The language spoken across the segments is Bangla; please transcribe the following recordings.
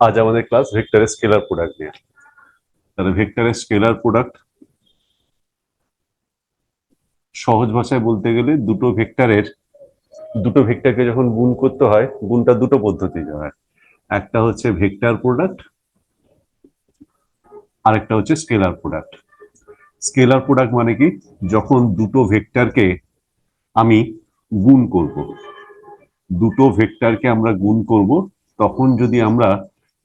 আজ আমাদের ক্লাস ভেক্টরের স্কেলার প্রোডাক্ট নিয়ে। তাহলে ভেক্টরের স্কেলার প্রোডাক্ট সহজ ভাষায় বলতে গেলে দুটো ভেক্টরকে যখন গুণ করতে হয়, গুণটা দুটো পদ্ধতিতে হয়। একটা হচ্ছে ভেক্টর প্রোডাক্ট, আরেকটা হচ্ছে স্কেলার প্রোডাক্ট। স্কেলার প্রোডাক্ট মানে কি, যখন দুটো ভেক্টরকে আমি গুণ করব, দুটো ভেক্টরকে আমরা গুণ করব, তখন যদি আমরা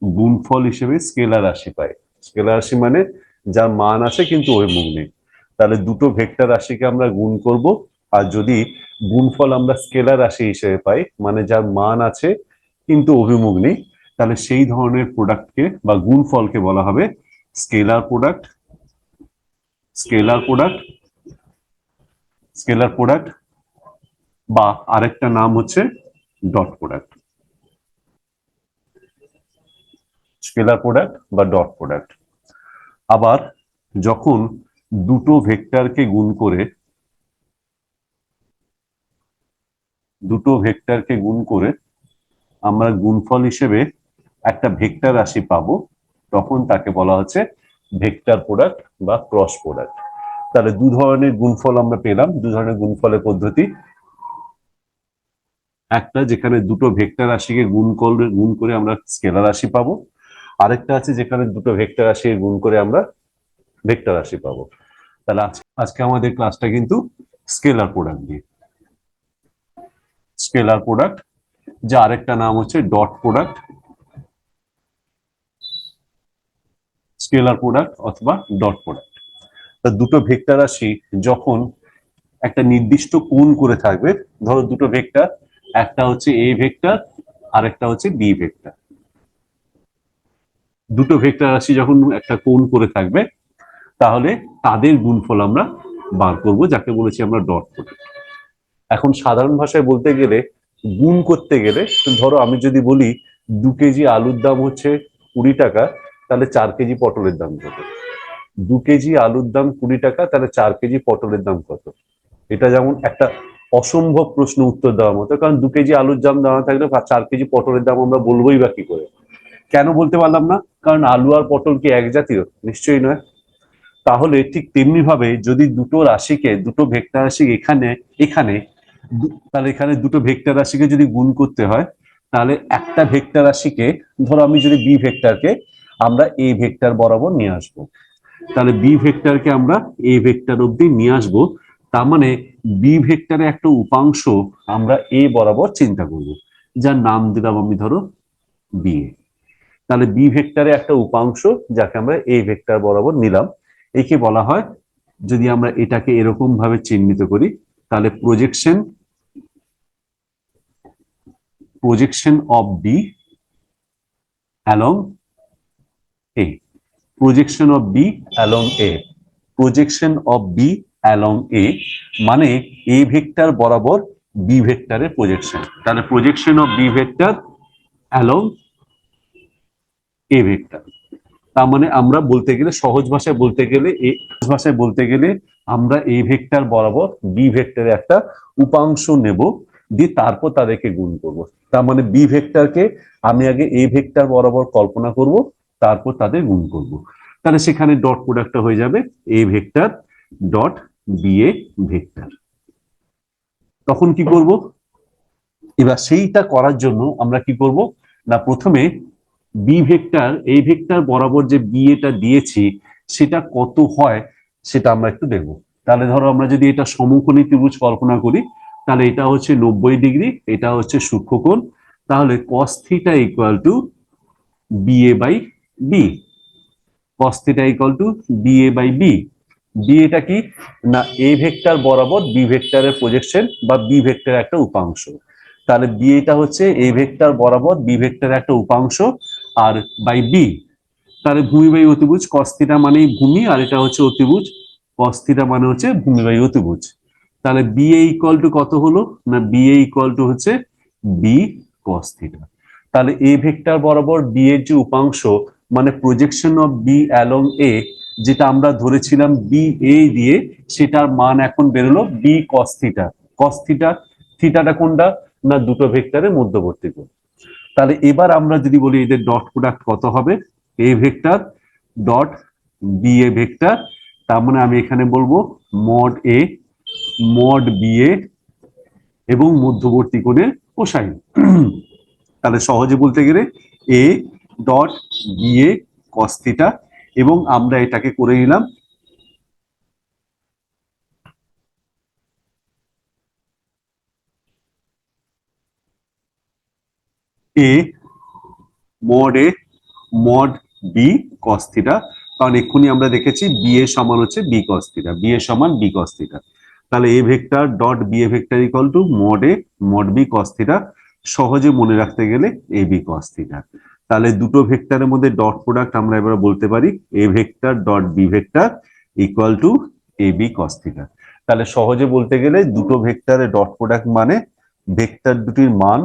গুণফল হিসেবে স্কেলার রাশি পাই। স্কেলার রাশি মানে যার মান আছে কিন্তু অভিমুখ নেই। তাহলে দুটো ভেক্টর রাশিকে আমরা গুণ করব, আর যদি গুণফল আমরা স্কেলার রাশি হিসেবে পাই, মানে যার মান আছে কিন্তু অভিমুখ নেই, তাহলে সেই ধরনের প্রোডাক্টকে বা গুণফলকে বলা হবে scalar product. Scalar product scalar product বা আরেকটা নাম হচ্ছে ডট প্রোডাক্ট। স্কেলার প্রোডাক্ট বা ডট প্রোডাক্ট। আবার যখন দুটো ভেক্টরকে গুণ করে আমরা গুণফল হিসেবে একটা ভেক্টর রাশি পাবো, তখন তাকে বলা হচ্ছে ভেক্টর প্রোডাক্ট বা ক্রস প্রোডাক্ট। তাহলে দু ধরনের গুণফল আমরা পেলাম, দু ধরনের গুণফলের পদ্ধতি। একটা যেখানে দুটো ভেক্টর রাশিকে গুণ করে আমরা স্কেলার রাশি পাবো, আরেকটা আছে যেখানে দুটো ভেক্টর রাশিকে গুণ করে আমরা ভেক্টর রাশি পাবো। তাহলে আজকে আমাদের ক্লাসটা কিন্তু স্কেলার প্রোডাক্ট দিয়ে। স্কেলার প্রোডাক্ট, যা আরেকটা নাম হচ্ছে ডট প্রোডাক্ট, স্কেলার প্রোডাক্ট অথবা ডট প্রোডাক্ট। তা দুটো ভেক্টর রাশি যখন একটা নির্দিষ্ট কোণ করে থাকবে, ধরো দুটো ভেক্টর, একটা হচ্ছে এ ভেক্টর আর একটা হচ্ছে বি ভেক্টর। দুটো ভেক্টর রাশি যখন একটা কোণ করে থাকবে, তাহলে তাদের গুণফল আমরা বার করব, যাকে বলেছি আমরা ডট প্রোডাক্ট। এখন সাধারণ ভাষায় বলতে গেলে, গুণ করতে গেলে, ধরো আমি যদি বলি 2 কেজি আলুর দাম হচ্ছে 20 টাকা, তাহলে 4 কেজি পটলের দাম কত? 2 কেজি আলুর দাম 20 টাকা, তাহলে 4 কেজি পটলের দাম কত? এটা যেমন একটা অসম্ভব প্রশ্ন উত্তর দেওয়ার মতো, কারণ 2 কেজি আলুর দাম দেওয়া থাকলে 4 কেজি পটলের দাম আমরা বলবোই বা কি করে? কেন বলতে পারলাম না? কারণ আলু আর পটল কি এক জাতীয়? নিশ্চয়ই নয়। তাহলে ঠিক তেমনি ভাবে যদি দুটো ভেক্টর রাশি এখানে এখানে তাহলে এখানে দুটো ভেক্টর রাশিকে যদি গুণ করতে হয়, তাহলে একটা ভেক্টর রাশিকে, ধরো আমি যদি বি ভেক্টরকে আমরা এ ভেক্টর বরাবর নিয়ে আসবো, তাহলে বি ভেক্টরকে আমরা এ ভেক্টর অব্দি নিয়ে আসবো। তার মানে বি ভেক্টরের একটা উপাংশ আমরা এ বরাবর চিন্তা করব, যার নাম দিলাম আমি ধরো বি এ। তাহলে বি ভেক্টরে একটা উপাংশ যাকে আমরা এ ভেক্টর বরাবর নিলাম, একে বলা হয়, যদি আমরা এটাকে এরকম ভাবে চিহ্নিত করি, তাহলে projection of B along A. Projection of B along A. Projection of B along A মানে এ ভেক্টর বরাবর বি ভেক্টরের প্রজেকশন। তাহলে projection of B vector along A vector. তার মানে আমরা বলতে গেলে, সহজ ভাষায় বলতে গেলে আমরা এ ভেক্টর বরাবর বি ভেক্টরে একটা উপাংশ নেব, দিয়ে তারপর তাদেরকে গুণ করব। তার মানে বি ভেক্টরকে আমি আগে এ ভেক্টর বরাবর কল্পনা করব, তারপর তাদের গুণ করব। তাহলে সেখানে ডট প্রোডাক্টটা হয়ে যাবে A vector dot B A vector. তখন কি করব? এবার সেইটা করার জন্য আমরা কি করব না, প্রথমে বি ভেক্টর এই ভেক্টর বরাবর যে বি এটা দিয়েছি সেটা কত হয় সেটা আমরা একটু দেখব। তাহলে ধরো আমরা যদি এটা সমকোণী ত্রিভুজ কল্পনা করি, তাহলে এটা হচ্ছে 90 ডিগ্রি, এটা হচ্ছে সূক্ষ্মকোণ। তাহলে cos theta equal to B A by B. cos theta equal to B A by B. B এটা কি না, এ ভেক্টর বরাবর বি ভেক্টরের প্রজেকশন বা বি ভেক্টরের একটা উপাংশ। তাহলে বি এটা হচ্ছে এ ভেক্টর বরাবর বি ভেক্টরের একটা উপাংশ, আর বাই বি। তাহলে ভূমি বাই অতিভুজ, cos থিটা মানেই ভূমি, আর এটা হচ্ছে অতিভুজ, cos থিটা মানে হচ্ছে ভূমি বাই অতিভুজ। তাহলে বি এ ইকুয়াল টু কত হলো না, বি এ ইকুয়াল টু হচ্ছে বি cos থিটা। তাহলে এ ভেক্টর বরাবর বি এর যে উপাংশ, মানে প্রজেকশন অফ বি অ্যালং এ, যেটা আমরা ধরেছিলাম বি এ দিয়ে, সেটার মান এখন বেরোলো B cos theta. cos theta, থিটাটা কোনটা না, দুটো ভেক্টরের মধ্যবর্তী কোণ। তাহলে এবার আমরা যদি বলি এদের ডট প্রোডাক্ট কত হবে, A vector dot B A vector, তার মানে আমি এখানে বলবো mod A mod B A এবং মধ্যবর্তী কোণের কোসাইন। তাহলে সহজে বলতে গেলে A dot B A cos theta, এবং আমরা এটাকে করে নিলাম A mod B cos theta, কারণ এক্ষুনি আমরা দেখেছি বি এ সমান হচ্ছে B cos theta, B A সমান বি কস থিটা। তাহলে A vector dot B A vector equal two mod B cos theta, সহজে মনে রাখতে গেলে এ বি কস থিটা। তাহলে দুটো ভেক্টরের মধ্যে ডট প্রোডাক্ট আমরা এবার বলতে পারি A vector dot B vector equal to A B cos theta. তাহলে সহজে বলতে গেলে দুটো ভেক্টরের ডট প্রোডাক্ট মানে ভেক্টর দুটির মান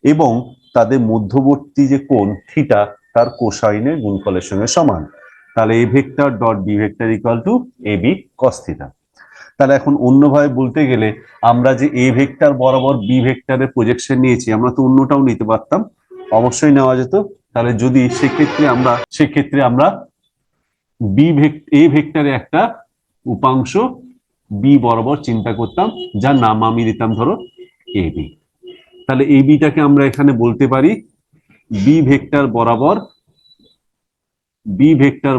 এবং তাদের মধ্যবর্তী যে কোণ থিটা তার কোসাইনের গুণফলের সঙ্গে সমান। তাহলে A vector dot B vector equal to A B cos theta. তাহলে এখন অন্যভাবে বলতে গেলে আমরা যে এ ভেক্টর বরাবর বি ভেক্টরের প্রজেকশন নিয়েছি, আমরা তো অন্যটাও নিতে পারতাম, অবশ্যই নেওয়া যেত। তাহলে যদি সেক্ষেত্রে আমরা এ ভেক্টরে একটা উপাংশ বি বরাবর চিন্তা করতাম, যার নাম আমি দিতাম ধরো এ বি। তাহলে এই বিটাকে আমরা এখানে বলতে পারি বি ভেক্টর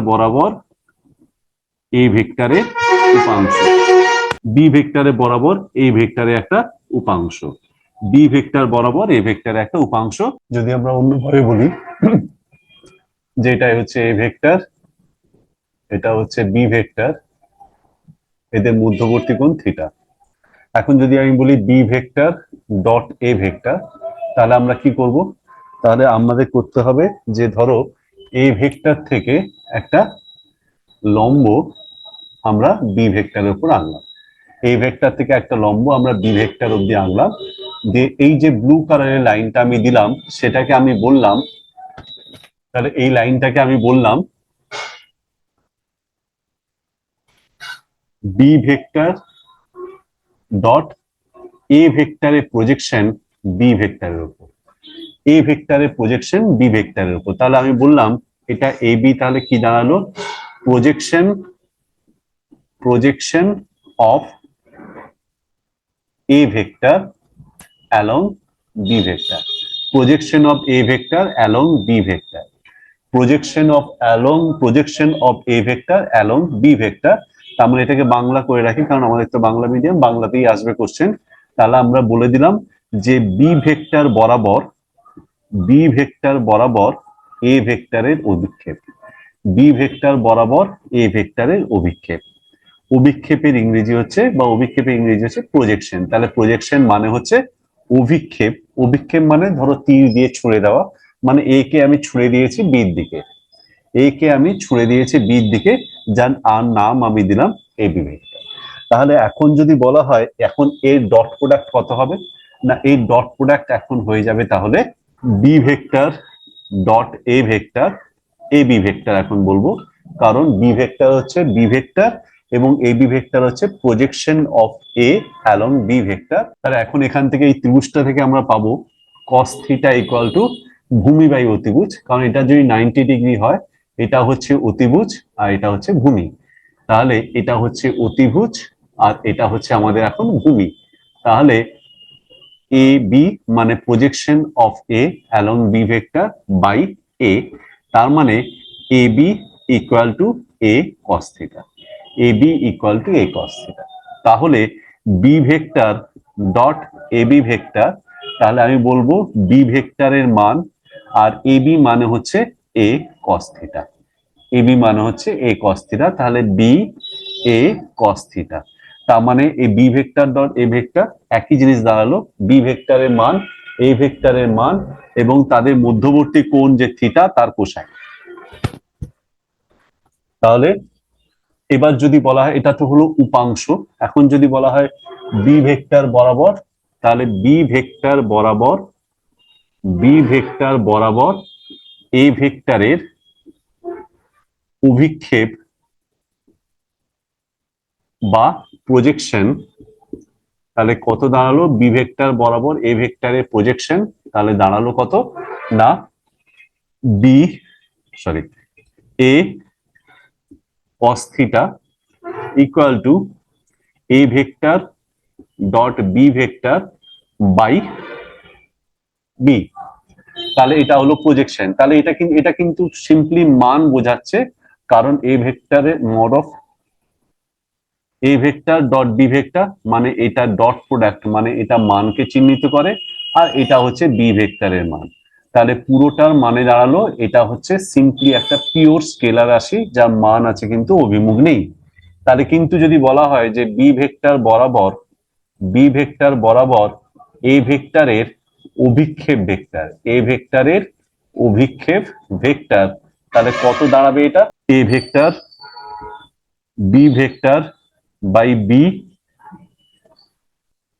বরাবর এ ভেক্টরের উপাংশ, বি ভেক্টরে বরাবর এই ভেক্টরে একটা উপাংশ, বি ভেক্টর বরাবর এ ভেক্টরে একটা উপাংশ। যদি আমরা অন্যভাবে বলি যেটাই হচ্ছে এ ভেক্টর, এটা হচ্ছে বি ভেক্টর, এদের মধ্যবর্তী কোণ থিটা। এখন যদি আমি বলি B vector dot A vector, তাহলে আমরা কি করব, তাহলে আমাদের করতে হবে যে ধরো এ ভেক্টর থেকে একটা লম্ব আমরা বি ভেক্টরের উপর আনলাম, এই ভেক্টর থেকে একটা লম্ব আমরা বি ভেক্টর অব্দি আনলাম, দিয়ে এই যে ব্লু কালারের লাইনটা আমি দিলাম সেটাকে আমি বললাম, তাহলে এই লাইনটাকে আমি বললাম বি ভেক্টর ডট এ ভেক্টরের প্রজেকশন বি ভেক্টরের উপর, এ ভেক্টরের প্রজেকশন বি ভেক্টরের উপর। তাহলে আমি বললাম এটা এ বি, তাহলে কি দাঁড়ালো projection of A vector along B vector, projection of A vector along B vector, projection of A vector along B vector. তার মানে এটাকে বাংলা করে রাখি, কারণ আমাদের তো বাংলা মিডিয়াম, বাংলাতেই আসবে কোশ্চেন। তাহলে আমরা বলে দিলাম যে বি ভেক্টর বরাবর এ ভেক্টরের অভিক্ষেপ, বি ভেক্টর বরাবর এ ভেক্টরের অভিক্ষেপ, অভিক্ষেপের ইংরেজি হচ্ছে প্রজেকশন। তাহলে প্রজেকশন মানে হচ্ছে অভিক্ষেপ, অভিক্ষেপ মানে ধরো তীর দিয়ে ছুঁড়ে দেওয়া, মানে এ কে আমি ছুঁড়ে দিয়েছি বির দিকে, যার আর নাম আমি দিলাম এবি ভেক্টর। তাহলে এখন যদি বলা হয় এখন এর ডট প্রোডাক্ট কত হবে, না এই ডট প্রোডাক্ট এখন হয়ে যাবে তাহলে B vector dot A vector A B vector এখন বলবো, কারণ বি ভেক্টর হচ্ছে বি ভেক্টর এবং এ বি ভেক্টর হচ্ছে projection of A along B vector. তাহলে এখন এখান থেকে এই ত্রিভুজটা থেকে আমরা পাবো cos থিটা ইকুয়াল টু ভূমি বাই অতিভুজ, কারণ এটা যদি 90 ডিগ্রি হয় এটা হচ্ছে অতিভুজ আর এটা হচ্ছে ভূমি, তাহলে এটা হচ্ছে অতিভুজ আর এটা হচ্ছে আমাদের এখন ভূমি। তাহলে এ বি মানে projection of A along B vector by A, তার মানে A B equal to A cos theta, A B equal to A cos theta. তাহলে B vector dot A B vector, তাহলে আমি বলবো বি ভেক্টরের মান আর এ বি মানে হচ্ছে A cos theta, A B মানে হচ্ছে এ কস থিটা, তাহলে বি এ কস থিটা। তার মানে এই B vector dot A vector একই জিনিস দাঁড়ালো, বি ভেক্টরের মান এ ভেক্টরের মান এবং তাদের মধ্যবর্তী কোণ যে থিটা তার কোসাইন। তাহলে এবার যদি বলা হয় এটা তো হলো উপাংশ, এখন যদি বলা হয় বি ভেক্টর বরাবর, তাহলে বি ভেক্টর বরাবর এ ভেক্টরের অভিক্ষেপ বা প্রজেকশন, তাহলে কত দাঁড়ালো বি ভেক্টর বরাবর এ ভেক্টরের প্রজেকশন, তাহলে দাঁড়ালো কত না B A cos theta equal to A vector dot B vector by B. তাহলে এটা হলো প্রজেকশন। তাহলে এটা কিন্তু সিম্পলি মান বোঝাচ্ছে, কারণ এ ভেক্টরের mod of A vector dot B vector মানে এটা ডট প্রোডাক্ট, মানে এটা মানকে চিহ্নিত করে, আর এটা হচ্ছে বি ভেক্টরের মান। তাহলে পুরোটার মানে দাঁড়ালো এটা হচ্ছে সিম্পলি একটা পিওর স্কেলার রাশি যার মান আছে কিন্তু অভিমুখ নেই। তাহলে কিন্তু যদি বলা হয় যে বি ভেক্টর বরাবর এ ভেক্টরের অভিক্ষেপ ভেক্টর, এ ভেক্টরের অভিক্ষেপ ভেক্টর, তাহলে কত দাঁড়াবে এটা? A vector B vector by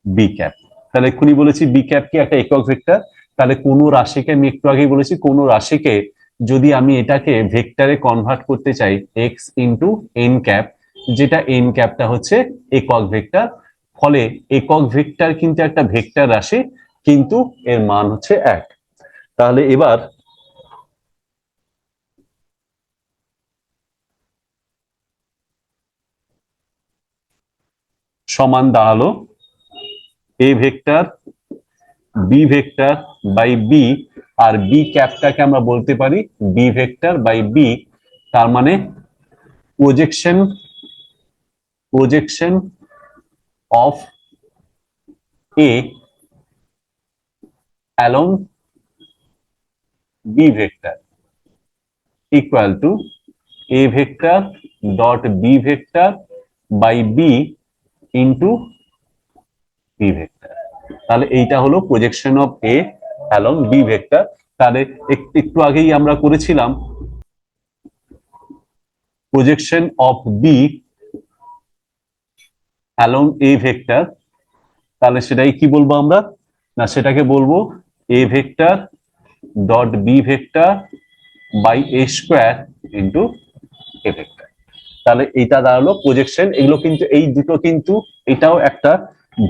B cap. তাহলে এক্ষুনি বলেছি বি ক্যাপ কি একটা একক ভেক্টর। তাহলে কোনো রাশিকে, আমি একটু আগেই বলেছি, কোনো রাশিকে যদি আমি এটাকে ভেক্টরে কনভার্ট করতে চাই এক্স ইন্টু এন ক্যাপ, যেটা এন ক্যাপটা হচ্ছে একক ভেক্টর, ফলে একক ভেক্টর কিন্তু একটা ভেক্টর রাশি, কিন্তু এর মান হচ্ছে 1। তাহলে এবার সমান দাঁড়ালো A vector B vector by B, আর বি ক্যাপটাকে আমরা বলতে পারি বি ভেক্টর বাই বি। তার মানে projection of A along B vector equal to A vector dot B vector by B into B vector. তাহলে এইটা হলো projection of A along B vector. তাহলে একটু আগেই আমরা করেছিলাম projection of B along A vector. তাহলে সেটাই কি বলবো আমরা? না, সেটাকে বলবো A vector dot B vector by A square into A vector. তাহলে এইটা দাঁড়ালো প্রজেকশন। এগুলো কিন্তু এই দুটো কিন্তু, এটাও একটা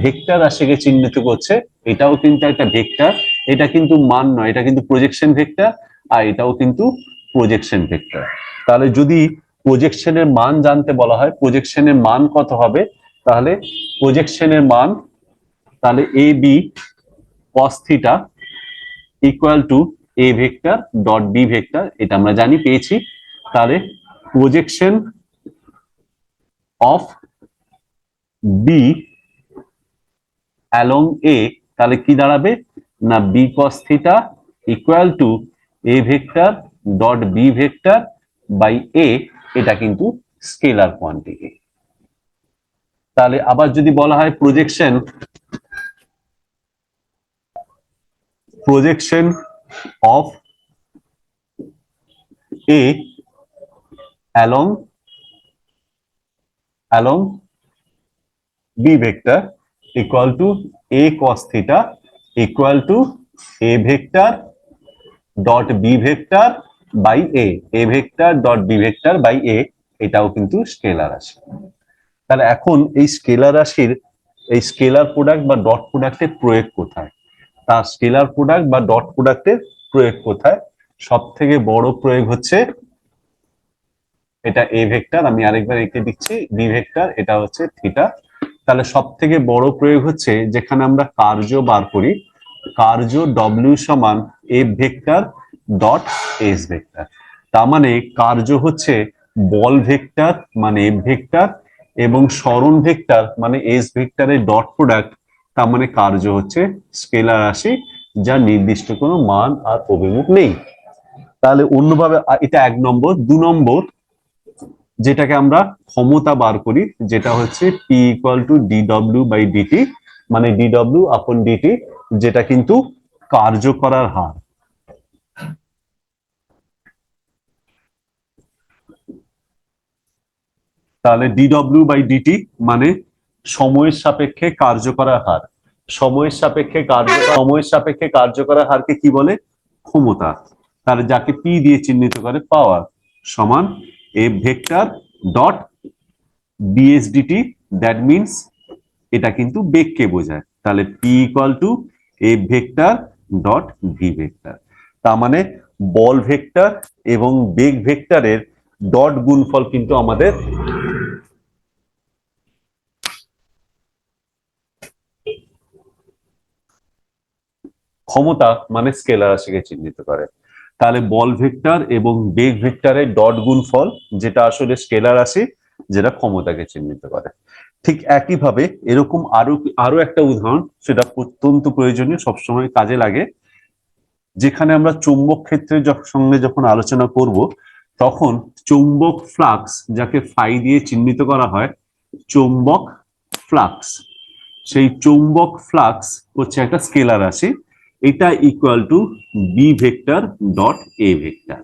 ভেক্টর রাশিকে চিহ্নিত করছে, এটাও কিন্তু একটা ভেক্টর। এটা কিন্তু মান নয়, এটা কিন্তু প্রজেকশন ভেক্টর, আর এটাও কিন্তু প্রজেকশন ভেক্টর। তাহলে যদি প্রজেকশনের মান জানতে বলা হয়, প্রজেকশনের মান কত হবে? তাহলে প্রজেকশনের মান, তাহলে A B cos theta equal to A vector dot B vector, এটা আমরা জানি, পেয়েছি। তাহলে projection of B along A, তাহলে কি দাঁড়াবে? না B cos theta equal to A vector dot B vector by A, এটা কিন্তু স্কেলার কোয়ান্টিটি। তাহলে আবার যদি বলা হয় projection of A along B vector equal to A cos theta equal to A vector dot B vector by A vector dot B vector by A, এটাও কিন্তু স্কেলার রাশি। তাহলে এখন এই স্কেলার রাশির এই স্কেলার প্রোডাক্ট বা ডট প্রোডাক্টের প্রয়োগ কোথায়? তার স্কেলার প্রোডাক্ট বা ডট প্রোডাক্টের প্রয়োগ কোথায়? সব থেকে বড় প্রয়োগ হচ্ছে এটা এ ভেক্টর, আমি আরেকবার এঁকে দিচ্ছি, বি ভেক্টর, এটা হচ্ছে থিটা। তাহলে সব থেকে বড় প্রয়োগ হচ্ছে যেখানে আমরা কার্য বার করি, কার্য ডব্লিউ সমান F vector dot S vector. তার মানে কার্য হচ্ছে বল ভেক্টর মানে এফ ভেক্টর এবং সরণ ভেক্টর মানে এস ভেক্টরের ডট প্রোডাক্ট, তার মানে কার্য হচ্ছে স্কেলার রাশি যার নির্দিষ্ট কোনো মান আর অভিমুখ নেই। তাহলে অন্যভাবে এটা 1 নম্বর। 2 নম্বর যেটাকে আমরা ক্ষমতা বার করি, যেটা হচ্ছে P equal to D W by D T, মানে ডিডব্লিউ আপন ডিটি, যেটা কিন্তু কার্য করার হার। তাহলে ডিডব্লিউ বাই ডিটি মানে সময়ের সাপেক্ষে কার্য করার হার। সময়ের সাপেক্ষে কার্য করার হারকে কি বলে? ক্ষমতা। তাহলে যাকে পি দিয়ে চিহ্নিত করে, পাওয়ার সমান A vector dot DSDT, that means এটা কিন্তু বেগকে বোঝায়। তাহলে P equal to A vector dot V vector. তার মানে বল ভেক্টর এবং বেগ ভেক্টরের ডট গুণফল কিন্তু আমাদের ক্ষমতা মানে স্কেলার রাশিকে চিহ্নিত করে। তাহলে বল ভেক্টর এবং বেগ ভেক্টরের ডট গুণফল যেটা আসলে স্কেলার রাশি, যেটা ক্ষমতাকে চিহ্নিত করে। ঠিক একইভাবে এরকম আরো আরো একটা উদাহরণ, সেটা অত্যন্ত প্রয়োজনীয়, সবসময় কাজে লাগে। যেখানে আমরা চৌম্বক ক্ষেত্রের সঙ্গে যখন আলোচনা করব, তখন চৌম্বক ফ্লাক্স, যাকে ফাই দিয়ে চিহ্নিত করা হয়, চৌম্বক ফ্লাক্স, সেই চৌম্বক ফ্লাক্স হচ্ছে একটা স্কেলার রাশি। এটা equal to B vector dot A vector,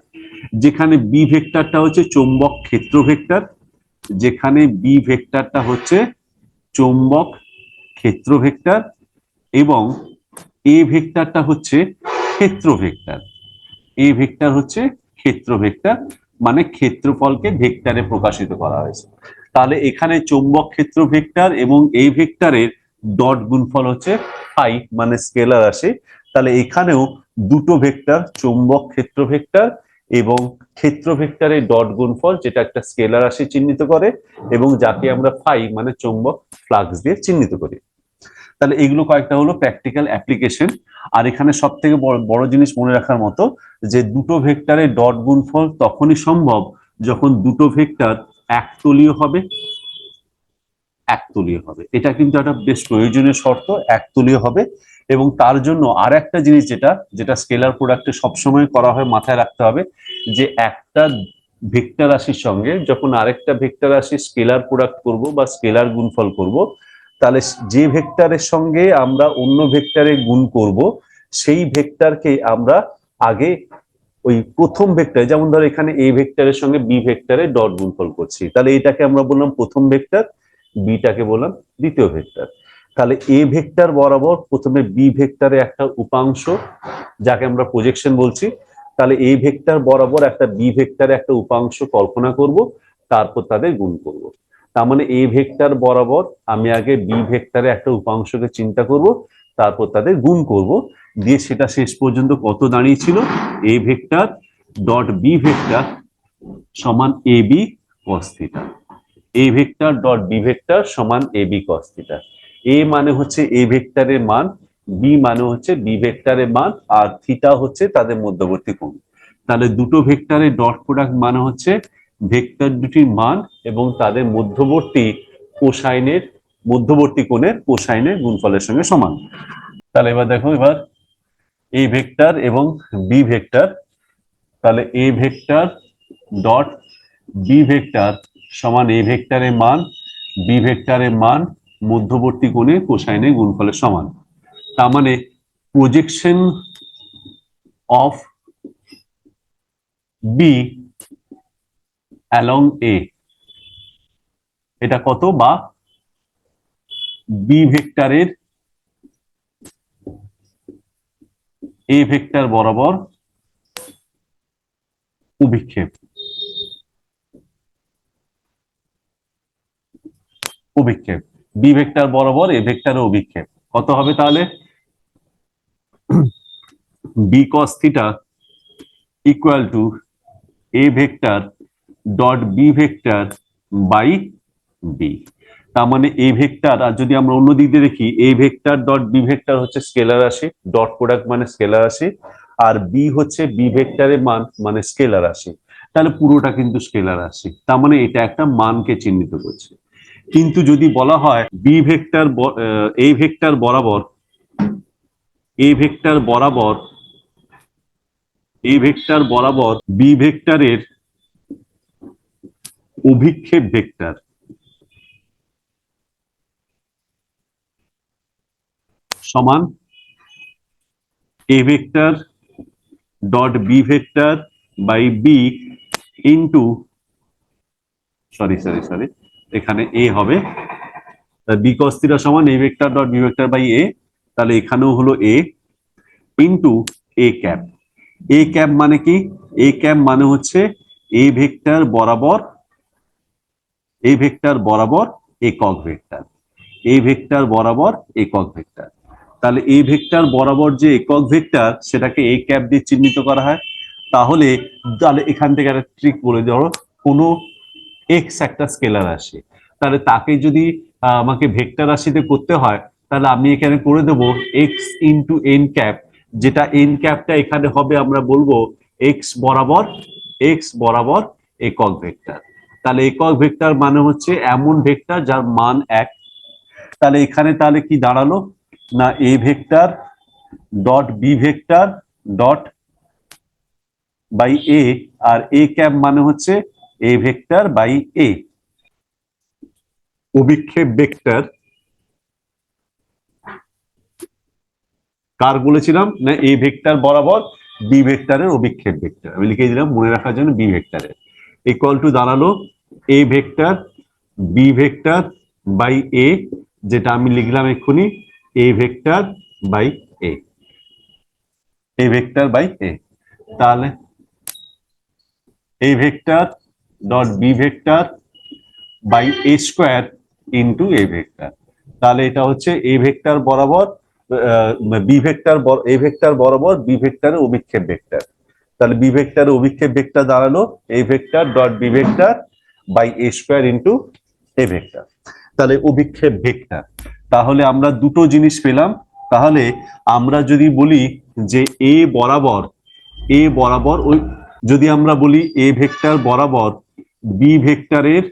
যেখানে বি ভেক্টরটা হচ্ছে চৌম্বক ক্ষেত্র ভেক্টর, যেখানে বি ভেক্টরটা হচ্ছে চৌম্বক ক্ষেত্র ভেক্টর, এবং এ ভেক্টরটা হচ্ছে ক্ষেত্র ভেক্টর। এ ভেক্টর হচ্ছে ক্ষেত্র ভেক্টর, মানে ক্ষেত্রফলকে ভেক্টরে প্রকাশিত করা হয়েছে। তাহলে এখানে চৌম্বক ক্ষেত্র ভেক্টর এবং এই ভেক্টরের ডট গুণফল হচ্ছে ফাই, মানে স্কেলার রাশি। তাহলে এখানেও দুটো ভেক্টর, চৌম্বক ক্ষেত্র ভেক্টর এবং ক্ষেত্র ভেক্টরের ডট গুণফল, যেটা একটা স্কেলার রাশি চিহ্নিত করে এবং যাকে আমরা ফাই মানে চৌম্বক ফ্লাক্স দিয়ে চিহ্নিত করি। তাহলে এগুলো কয়েকটা হলো প্র্যাকটিক্যাল অ্যাপ্লিকেশন। আর এখানে সব থেকে বড় জিনিস মনে রাখার মতো, যে দুটো ভেক্টরের ডট গুণফল তখনই সম্ভব যখন দুটো ভেক্টর একতলীয় হবে। একতলীয় হবে, এটা কিন্তু একটা বেশ প্রয়োজনীয় শর্ত, একতলীয় হবে। এবং তার জন্য আর একটা জিনিস, যেটা যেটা স্কেলার প্রোডাক্টে সবসময় করা হয়, মাথায় রাখতে হবে, যে একটা ভেক্টর রাশির সঙ্গে যখন আরেকটা ভেক্টর রাশি স্কেলার প্রোডাক্ট করব বা স্কেলার গুণফল করব, তাহলে যে ভেক্টরের সঙ্গে আমরা অন্য ভেক্টরে গুণ করব, সেই ভেক্টরকে আমরা আগে ওই প্রথম ভেক্টর, যেমন ধরো এখানে এ ভেক্টরের সঙ্গে বি ভেক্টরে ডট গুণফল করছি, তাহলে এটাকে আমরা বললাম প্রথম ভেক্টর, বিটাকে বললাম দ্বিতীয় ভেক্টর। তাহলে এ ভেক্টর বরাবর প্রথমে বি ভেক্টরে একটা উপাংশ, যাকে আমরা প্রজেকশন বলছি, তাহলে এ ভেক্টর বরাবর একটা বি ভেক্টরে একটা উপাংশ কল্পনা করব, তারপর তাদের গুণ করব। তার মানে এ ভেক্টর বরাবর আমি আগে বি ভেক্টরে একটা উপাংশকে চিন্তা করব, তারপর তাদের গুণ করব, দিয়ে সেটা শেষ পর্যন্ত কত দাঁড়িয়েছিল, A vector dot B vector সমান A B cos theta. A vector dot B vector সমান এ বি কস থিটা। এ মানে হচ্ছে এ ভেক্টরের মান, বি মানে হচ্ছে বি ভেক্টরের মান, আর থিটা হচ্ছে তাদের মধ্যবর্তী কোণ। তাহলে দুটো ভেক্টরের ডট প্রোডাক্ট মানে হচ্ছে ভেক্টর দুটির মান এবং তাদের মধ্যবর্তী কোণের কোসাইনের গুণফলের সঙ্গে সমান। তাহলে এবার দেখো, এবার এ ভেক্টর এবং বি ভেক্টর, তাহলে A vector dot B vector সমান এ ভেক্টরের মান, বি ভেক্টরের মান, মধ্যবর্তী কোণে কোসাইনের গুণফলের সমান। তার মানে প্রজেকশন অফ বি অ্যালং এ, এটা কত, বা বি ভেক্টরের এ ভেক্টর বরাবর অভিক্ষেপ। অভিক্ষেপ বি ভেক্টর বরাবর এ ভেক্টরের অভিক্ষেপ কত হবে, তাহলে B cos theta equal to A vector dot B vector by B. তার মানে এ ভেক্টর, আর যদি আমরা অন্য দিক দিয়ে দেখি, A vector dot B vector হচ্ছে স্কেলার রাশি, ডট প্রোডাক্ট মানে স্কেলার রাশি, আর বি হচ্ছে বি ভেক্টরের মান মানে স্কেলার রাশি। তাহলে পুরোটা কিন্তু স্কেলার রাশি, তার মানে এটা একটা মানকে চিহ্নিত করছে। কিন্তু যদি বলা হয় বি ভেক্টর এ ভেক্টর বরাবর, এ ভেক্টর বরাবর এ ভেক্টর বরাবর বি ভেক্টরের অভিক্ষেপ ভেক্টর সমান A vector dot B vector by B into, sorry, এখানে এ হবে, বি কস থিটা সমান A vector dot B vector by A, তাহলে এখানেও হলো A into A cap. A cap মানে কি, এ ক্যাপ মানে হচ্ছে এ ভেক্টর বরাবর একক ভেক্টর, এ ভেক্টর বরাবর একক ভেক্টর। তাহলে এ ভেক্টর বরাবর যে একক ভেক্টর সেটাকে এ ক্যাপ দিয়ে চিহ্নিত করা হয়। তাহলে তাহলে এখান থেকে একটা ট্রিক বলে, ধরো কোনো এক্স একটা স্কেলার রাশি, তাহলে তাকে যদি আমাকে ভেক্টর রাশিতে করতে হয়, তাহলে আমি এখানে করে দেবো এক্স ইন্টু এন ক্যাপ, যেটা এন ক্যাপটা এখানে হবে আমরা বলবো এক্স বরাবর একক ভেক্টর। তাহলে একক ভেক্টর মানে হচ্ছে এমন ভেক্টর যার মান এক। তাহলে এখানে তাহলে কি দাঁড়ালো না A vector dot B vector dot by A, আর এ ক্যাপ মানে হচ্ছে এ ভেক্টর বাই এ। অভিক্ষেপ ভেক্টর কার বলেছিলাম না এ ভেক্টর বরাবর বি ভেক্টরের অভিক্ষেপ ভেক্টর, আমি লিখে দিলাম মনে রাখার জন্য বি ভেক্টরের, ইকুয়াল টু দাঁড়ালো A vector B vector by A, যেটা আমি লিখলাম এক্ষুনি A vector by A, A vector by A. তাহলে A vector dot B vector by A square into A vector. তাহলে এটা হচ্ছে এ ভেক্টর বরাবর বি ভেক্টর, এ ভেক্টর বরাবর বি ভেক্টরের অভিক্ষেপ ভেক্টর। তাহলে বি ভেক্টরের অভিক্ষেপ ভেক্টর দাঁড়ালো A vector dot B vector by A square into A vector. তাহলে অভিক্ষেপ ভেক্টর, তাহলে আমরা দুটো জিনিস পেলাম। তাহলে আমরা যদি বলি যে এ বরাবর ওই, যদি আমরা বলি এ ভেক্টর বরাবর বি ভেক্টরের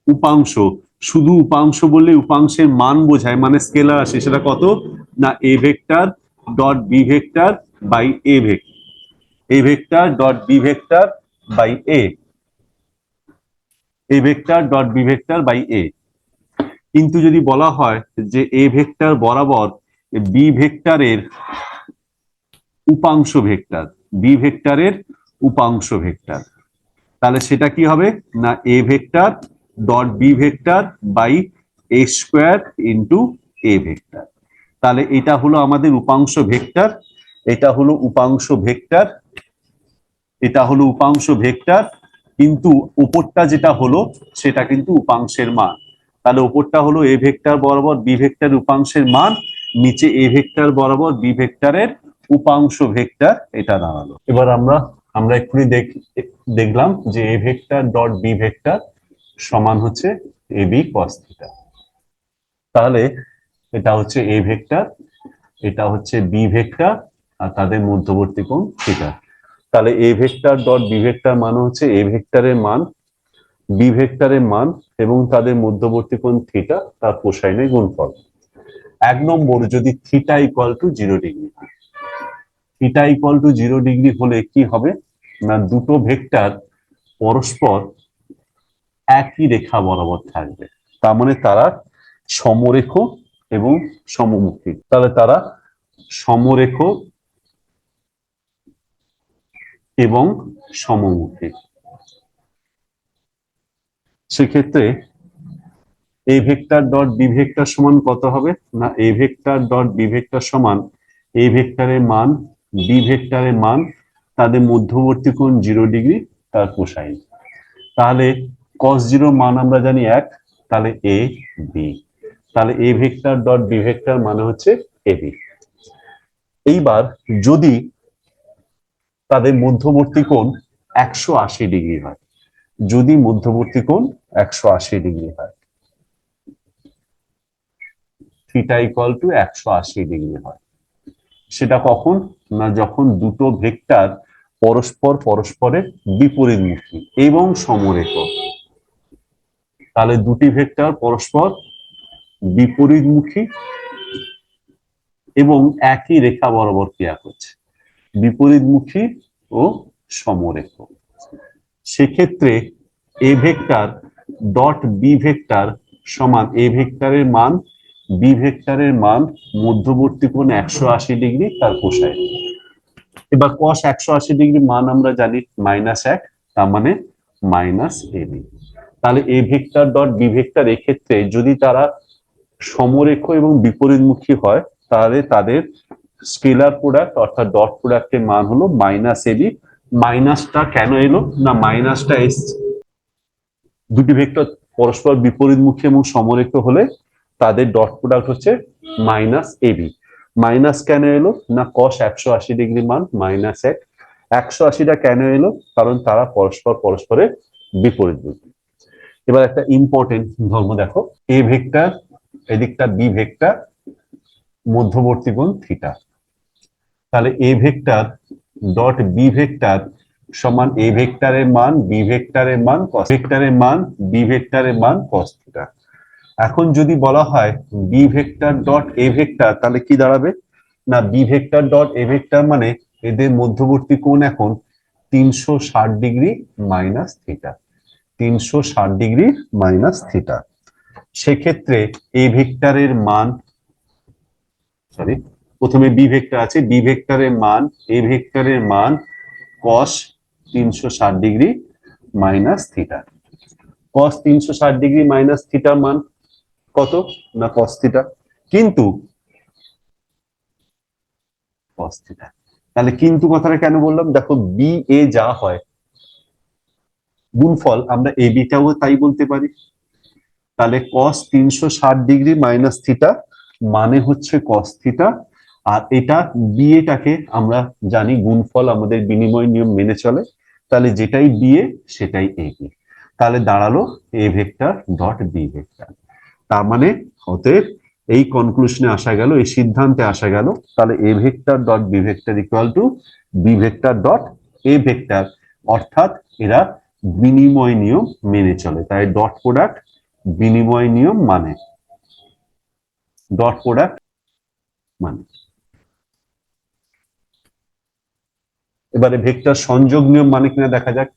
উপাংশ, শুধু উপাংশ বললে উপাংশের মান বোঝায়, মানে স্কেলার আসে, সেটা কত না A vector dot B vector by A vector, A vector dot B vector by A, A vector dot B vector by A. কিন্তু যদি বলা হয় যে এ ভেক্টর বরাবর বি ভেক্টরের উপাংশ ভেক্টর, বি ভেক্টরের উপাংশ ভেক্টর, তাহলে সেটা কি হবে না A vector dot B vector by A square into A vector. তাহলে এটা হলো আমাদের উপাংশ ভেক্টর, এটা হলো উপাংশ ভেক্টর, এটা হলো উপাংশ ভেক্টর, কিন্তু উপরটা যেটা হলো সেটা কিন্তু উপাংশের মান। তাহলে উপরটা হলো এ ভেক্টর বরাবর বি ভেক্টর উপাংশের মান, নিচে এ ভেক্টর বরাবর বি ভেক্টরের উপাংশ ভেক্টর, এটা দাঁড়ালো। এবার আমরা এক্ষুনি দেখলাম যে A vector dot B vector সমান হচ্ছে এ বি কস থিটা। তাহলে এটা হচ্ছে এ ভেক্টর, এটা হচ্ছে বি ভেক্টর, আর তাদের মধ্যবর্তী কোণ থিটা। তাহলে A vector dot B vector মানে হচ্ছে এ ভেক্টরের মান, বি ভেক্টরের মান এবং তাদের মধ্যবর্তী কোণ থিটা, তার কোসাইনের গুণফল। 1 নম্বর, যদি থিটা ইকুয়াল টু 0 ডিগ্রি হয়, থিটা ইকুয়াল টু 0 ডিগ্রি হলে কি হবে না দুটো ভেক্টর পরস্পর একই রেখা বরাবর থাকবে, তার মানে তারা সমরেখ এবং সমমুখী। তাহলে তারা সমরেখ এবং সমমুখী। সেক্ষেত্রে A vector dot B vector সমান কত হবে না A vector dot B vector সমান এ ভেক্টরের মান বি ভেক্টরের মান, তাদের মধ্যবর্তী কোণ 0 ডিগ্রি, তার কোসাইন। তাহলে cos 0 মান আমরা জানি 1, তাহলে এ বি, তাহলে A vector dot B vector মানে হচ্ছে এ বি। এইবার যদি তাদের মধ্যবর্তী কোণ 180 ডিগ্রি হয়, যদি মধ্যবর্তী কোণ 180 ডিগ্রি হয়, থিটা ইকুয়াল টু 180 ডিগ্রি হয়, সেটা কখন না যখন দুটো ভেক্টর পরস্পরের বিপরীতমুখী এবং সমরেখ। তাহলে দুটি ভেক্টর পরস্পর বিপরীতমুখী এবং একই রেখা বরাবর ক্রিয়া করছে, বিপরীতমুখী ও সমরেখ। সেক্ষেত্রে A vector dot B vector সমান এ ভেক্টরের মান বি ভেক্টরের মান মধ্যবর্তী কোণ 180 ডিগ্রি, তার কোসাইন। এবার cos 180 ডিগ্রি মান আমরা জানি -1, তার মানে মাইনাস এ বি। তাহলে A vector dot B vector এক্ষেত্রে যদি তারা সমরেখ এবং বিপরীতমুখী হয়, তাহলে তাদের স্কেলার প্রোডাক্ট অর্থাৎ ডট প্রোডাক্টের মান হলো মাইনাস এ বি। মাইনাসটা কেন এলো না মাইনাসটা এসছে দুটি ভেক্টর পরস্পর বিপরীতমুখী এবং সমরেখ হলে তাদের ডট প্রোডাক্ট হচ্ছে মাইনাস এবি। মাইনাস কেন এলো না, কস 180 ডিগ্রি মান মাইনাস 180টা কেন এলো, কারণ তারা পরস্পরের বিপরীত দিকে। এবার একটা ইম্পর্টেন্ট ধর্ম দেখো, এ ভেক্টর এদিকটা বি ভেক্টর, মধ্যবর্তী কোণ থিটা। তাহলে A vector dot B vector সমান এ ভেক্টরের মান বি ভেক্টরের মান কস ভেক্টরের মান বি ভেক্টরের মান কস থিটা। এখন যদি বলা হয় B vector dot A vector, তাহলে কি দাঁড়াবে না, B vector dot A vector মানে এদের মধ্যবর্তী কোণ এখন 360 degree minus theta, 360 degree minus theta. সেক্ষেত্রে এ ভেক্টরের মান, সরি প্রথমে বি ভেক্টর আছে, বি ভেক্টরের মান এ ভেক্টরের মান কস 360 ডিগ্রি মাইনাস থিটা। কস 360 ডিগ্রি মাইনাস থিটার মান কত না কস থিটা, কিন্তু কস থিটা। তাহলে কিন্তু কথাটা কেন বললাম, দেখো বি এ যা হয় গুণফল আমরা এ বিটাও তাই বলতে পারি। তাহলে কস 360 ডিগ্রি মাইনাস থিটা মানে হচ্ছে কস থিটা, আর এটা বি এটাকে আমরা জানি গুণফল আমাদের বিনিময় নিয়ম মেনে চলে, তাহলে যেটাই বি এ সেটাই এ বি। তাহলে দাঁড়ালো A vector dot B vector. তার মানে অতএব এই কনক্লুশনে আসা গেল, এই সিদ্ধান্তে আসা গেল, তাহলে A vector dot B vector equal to B vector dot A vector, অর্থাৎ এরা বিনিময় নিয়ম মেনে চলে। তাই ডট প্রোডাক্ট বিনিময় নিয়ম মানে, ডট প্রোডাক্ট মানে। এবারে ভেক্টর সংযোগ নিয়ম মানে কিনা দেখা যাক।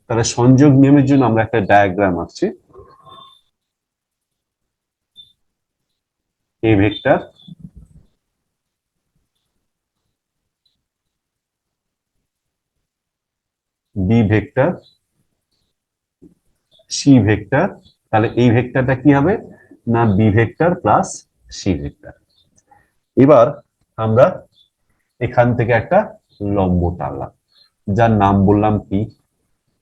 তাহলে সংযোগ নিয়মের জন্য আমরা একটা ডায়াগ্রাম আঁকছি। A vector B vector C vector, তাহলে এই ভেক্টরটা কি হবে না B vector plus C vector. এবার আমরা এখান থেকে একটা লম্ব টানলাম, যার নাম বললাম কি,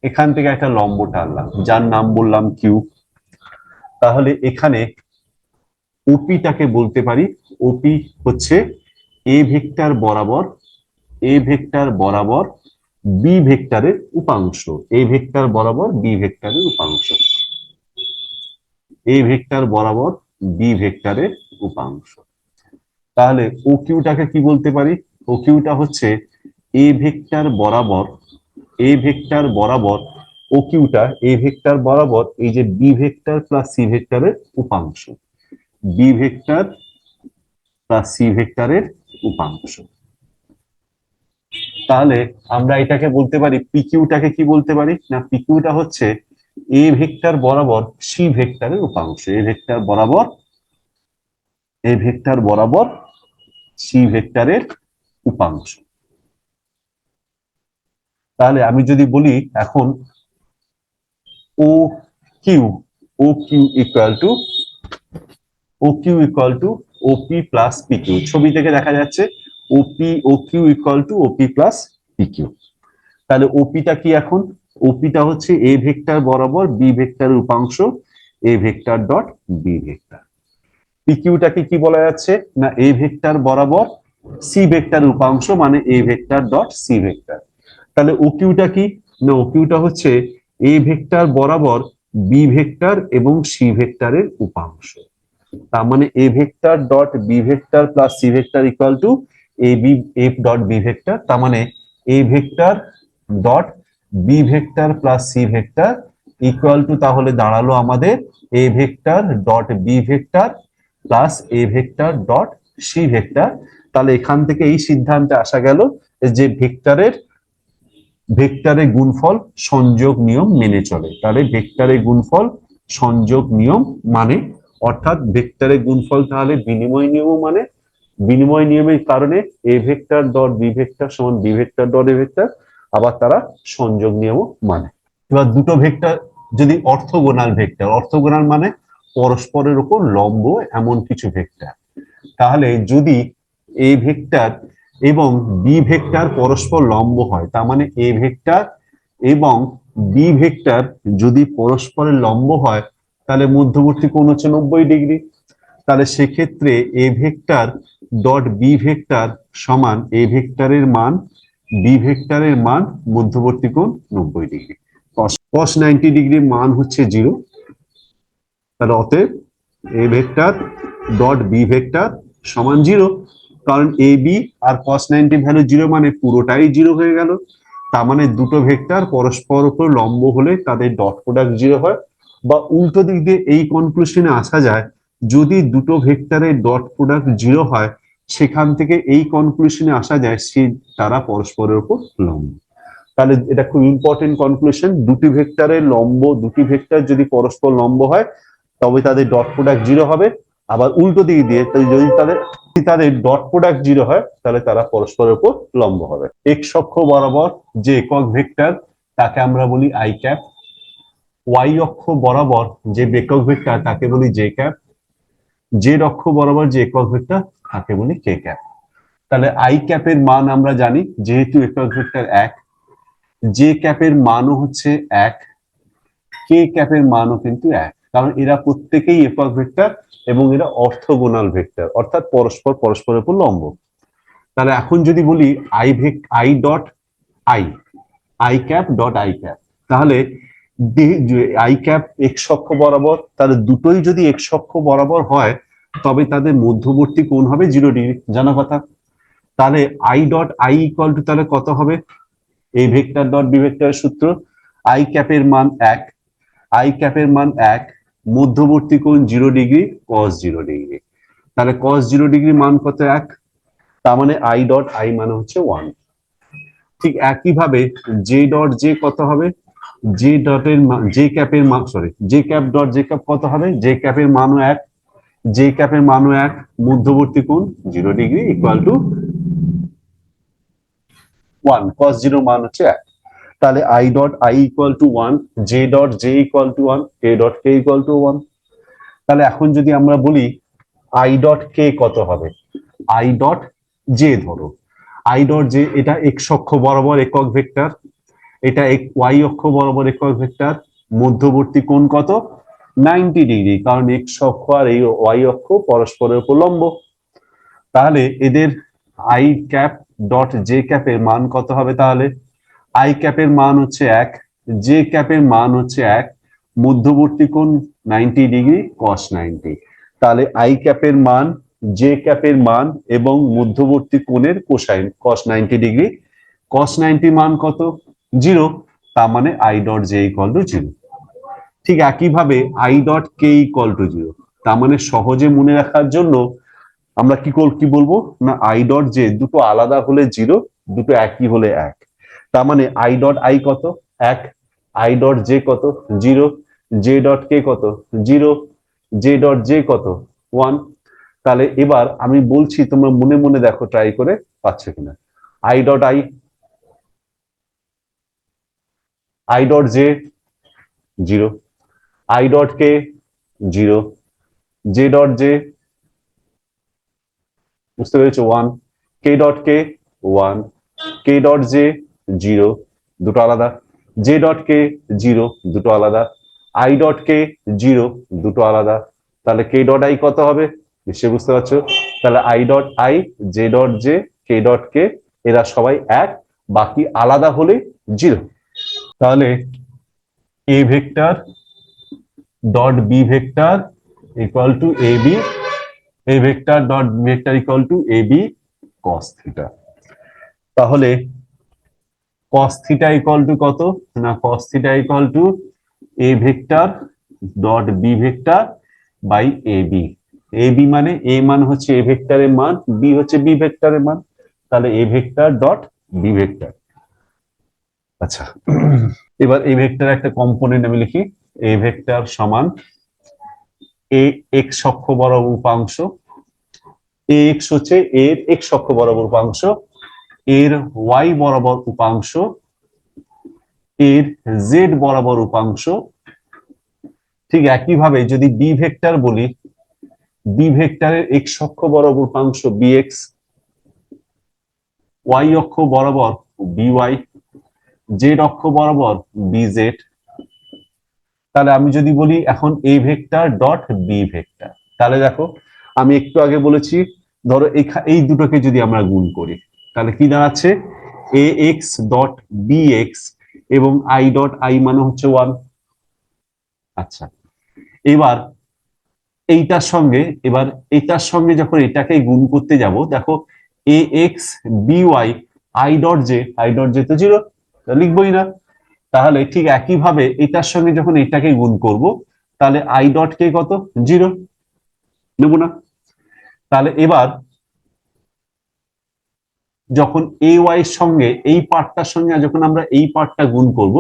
এখান থেকে একটা লম্ব টানলাম যার নাম বললাম কিউ। তাহলে এখানে ওপিটাকে বলতে পারি, ওপি হচ্ছে এ ভেক্টর বরাবর, এ ভেক্টর বরাবর বি ভেক্টরের উপাংশ, এ ভেক্টর বরাবর বি ভেক্টরের উপাংশ, এ ভেক্টর বরাবর বি ভেক্টরের উপাংশ। তাহলে ও কিউটাকে কি বলতে পারি, ও কিউটা হচ্ছে এ ভেক্টর বরাবর, এ ভেক্টর বরাবর ও কিউটা এ ভেক্টর বরাবর এই যে বি ভেক্টর প্লাস সি ভেক্টরের উপাংশ, বি ভেক্টর প্লাস সি ভেক্টরের উপাংশ। তাহলে আমরা এটাকে বলতে পারি পিকিউটাকে কি বলতে পারি না, পিকিউটা হচ্ছে এ ভেক্টর বরাবর সি ভেক্টরের উপাংশ, এ ভেক্টর বরাবর, এ ভেক্টর বরাবর সি ভেক্টরের উপাংশ। তাহলে আমি যদি বলি এখন O Q, O Q equal to, O Q equal to OP plus PQ, ছবি থেকে দেখা যাচ্ছে OP O Q equal to OP plus PQ. তাহলে ওপিটা কি এখন, ওপিটা হচ্ছে এ ভেক্টর বরাবর বি ভেক্টরের উপাংশ, A vector dot B vector. পিকিউটাকে কি বলা যাচ্ছে না এ ভেক্টর বরাবর সি ভেক্টর উপাংশ মানে A vector dot C vector. তাহলে ও কিউটা কি না, ও কিউটা হচ্ছে এ ভেক্টর বরাবর বি ভেক্টর এবং সি ভেক্টরের উপাংশ। তার মানে A vector dot B vector plus C vector equal to A B F dot B vector. তার মানে A vector dot B vector plus C vector equal to তাহলে দাঁড়ালো আমাদের A vector dot B vector plus A vector dot C vector. তাহলে এখান থেকে এই সিদ্ধান্তে আসা গেল যে ভেক্টরের, ভেক্টরের গুণফল সংযোগ নিয়ম মেনে চলে। তাহলে ভেক্টরের গুণফল সংযোগ নিয়ম মানে, অর্থাৎ ভেক্টরের গুণফল তাহলে বিনিময় নিয়ম মানে, বিনিময় নিয়মের কারণে A vector dot B vector সমান B vector dot A vector, আবার তারা সংযোগ নিয়ম মানে। এবার দুটো ভেক্টর যদি অর্থগোনাল ভেক্টর, অর্থগোনাল মানে পরস্পরের উপর লম্ব এমন কিছু ভেক্টর, তাহলে যদি এ ভেক্টর এবং বি ভেক্টর পরস্পর লম্ব হয়, তার মানে এ ভেক্টর এবং বি ভেক্টর যদি পরস্পরের লম্ব হয়, তাহলে মধ্যবর্তী কোণ হচ্ছে 90 ডিগ্রি। তাহলে সেক্ষেত্রে A vector dot B vector সমান এ ভেক্টরের মান বি ভেক্টরের মান মধ্যবর্তী কোণ 90 ডিগ্রি। cos 90 ডিগ্রির মান হচ্ছে 0। তাহলে অতএব A vector dot B vector সমান 0, কারণ এ বি আর cos 90 ভ্যালু 0 মানে পুরোটাই 0 হয়ে গেল। তার মানে দুটো ভেক্টর পরস্পর উপর লম্ব হলে তাদের ডট প্রোডাক্ট 0 হয়। বা উল্টো দিক দিয়ে এই কনক্লুশনে আসা যায়, যদি দুটো ভেক্টরের ডট প্রোডাক্ট 0 হয় সেখান থেকে এই কনক্লুশনে আসা যায় সে তারা পরস্পরের উপর লম্ব। তাহলে এটা খুব ইম্পর্টেন্ট কনক্লুশন, দুটি ভেক্টরের লম্ব, দুটি ভেক্টর যদি পরস্পর লম্ব হয় তবে তাদের ডট প্রোডাক্ট 0 হবে। আবার উল্টো দিক দিয়ে যদি তাদের ডট প্রোডাক্ট 0 হয় তাহলে তারা পরস্পরের উপর লম্ব হবে। এক্স অক্ষ বরাবর যে একক ভেক্টর তাকে আমরা বলি আই ক্যাপ, ওয়াই অক্ষ বরাবর যে একক ভেক্টর তাকে বলি জে ক্যাপ, জেড অক্ষ বরাবর যে একক ভেক্টর তাকে বলি কে ক্যাপ। তাহলে আই ক্যাপের মান আমরা জানি, যেহেতু একক ভেক্টর 1, জে ক্যাপের মানও হচ্ছে 1, কে ক্যাপের মানও কিন্তু 1, কারণ এরা প্রত্যেকেই একক ভেক্টর এবং এরা অর্থগোনাল ভেক্টর, অর্থাৎ পরস্পরের উপর লম্ব। তাহলে এখন যদি বলি I dot I, I cap dot I cap, তাহলে আই ক্যাপ এক্স অক্ষ বরাবর, তাহলে দুটোই যদি এক্স অক্ষ বরাবর হয় তবে তাদের মধ্যবর্তী কোণ হবে 0 ডিগ্রি, জানা কথা। তাহলে I dot I equal to তাহলে কত হবে, এই ভেক্টর ডট বি ভেক্টরের সূত্র, আই ক্যাপের মান 1, আই ক্যাপের মান 1, মধ্যবর্তী কোণ 0 ডিগ্রি cos 0 ডিগ্রি। তাহলে cos 0 ডিগ্রি মান কত, 1, তার মানে আই ডট আই মানে হচ্ছে 1। ঠিক একইভাবে জে ডট জে কত হবে, জে ডটের জে ক্যাপের মান, sorry J cap dot J cap কত হবে, জে ক্যাপের মানও 1, জে ক্যাপের মানও 1, মধ্যবর্তী কোণ 0 ডিগ্রি ইকুয়াল টু 1, cos 0 মান হচ্ছে 1। তাহলে I dot I equal to 1, J dot J equal to 1, K dot K equal to 1। তাহলে এখন যদি আমরা বলি আই ডট কে কত হবে, আই ডট জে, ধরো আই ডট জে, এটা এক্স অক্ষ বরাবর একক ভেক্টর, এটা ওয়াই অক্ষ বরাবর একক ভেক্টর, মধ্যবর্তী কোণ কত, 90 ডিগ্রি, কারণ এক্স অক্ষ আর এই ওয়াই অক্ষ পরস্পরের উপর লম্ব। তাহলে এদের আই ক্যাপ ডট জে ক্যাপের মান কত হবে, তাহলে আই ক্যাপের মান হচ্ছে 1, জে ক্যাপের মান হচ্ছে 1, মধ্যবর্তী কোণ 90 ডিগ্রি cos 90। তাহলে আই ক্যাপের মান, জে ক্যাপের মান এবং মধ্যবর্তী কোণের কোসাইন cos 90 ডিগ্রি, cos 90 মান কত, 0, তার মানে I dot J equal to 0। ঠিক একইভাবে I dot K equal to 0, তার মানে সহজে মনে রাখার জন্য আমরা কি বলবো না, আই ডট জে দুটো আলাদা হলে 0, দুটো একই হলে 1। তার মানে আই ডট আই কত, 1, আই ডট জে কত, 0, জে ডট কে কত, 0, জে ডট জে কত, 1। তাহলে এবার আমি বলছি, তোমরা মনে মনে দেখো ট্রাই করে পাচ্ছ কিনা। I dot I, I dot J 0, I dot K 0, J dot J, বুঝতে পেরেছো, 1, কে ডট কে 1, কে ডট জে 0, দুটো আলাদা, জে ডট কে 0, দুটো আলাদা, আই ডট কে 0, দুটো আলাদা। তাহলে কে ডট আই কত হবে, নিশ্চয়ই বুঝতে পারছো। তাহলে I dot I, J dot J, K dot K, এরা সবাই 1, বাকি আলাদা হলে 0। তাহলে A vector dot B vector equal to A B, A vector dot B vector equal to A B cos theta. তাহলে cos থিটা ইকুয়াল টু কত না, cos theta equal to A vector dot B vector by A B. A B মানে এ মান হচ্ছে এ ভেক্টরের মান, বি হচ্ছে বি ভেক্টরের মান, তাহলে A vector dot B vector. আচ্ছা, এবার এ ভেক্টর একটা কম্পোনেন্ট আমি লিখি, এ ভেক্টর সমান এ এক্স অক্ষ বরাবর উপাংশ, এ এক্স হচ্ছে এর এক্স অক্ষ বরাবর উপাংশ, এর ওয়াই বরাবর উপাংশ, এর জেড বরাবর উপাংশ। ঠিক একইভাবে যদি বি ভেক্টর বলি, বি ভেক্টরের এক্স অক্ষ বরাবর উপাংশ বি এক্স, ওয়াই অক্ষ বরাবর বি ওয়াই, জেড অক্ষ বরাবর বি জেড। তাহলে আমি যদি বলি এখন A vector dot B vector, তাহলে দেখো আমি একটু আগে বলেছি ধরো এই দুটোকে যদি আমরা গুণ করি তাহলে কি দাঁড়াচ্ছে এ এক্স ডট বি এক্স এবং আই ডট আই মানে হচ্ছে 1। আচ্ছা, এবার এটার সঙ্গে যখন এটাকে গুণ করতে যাব, দেখো A X B Y I dot J তো 0, লিখবোই না। তাহলে ঠিক একইভাবে এটার সঙ্গে যখন এটাকে গুণ করব তাহলে আই ডট কে কত 0, নেব না। তাহলে এবার যখন এ ওয়াই এর সঙ্গে এই পার্টটার সঙ্গে যখন আমরা এই পার্টটা গুণ করব,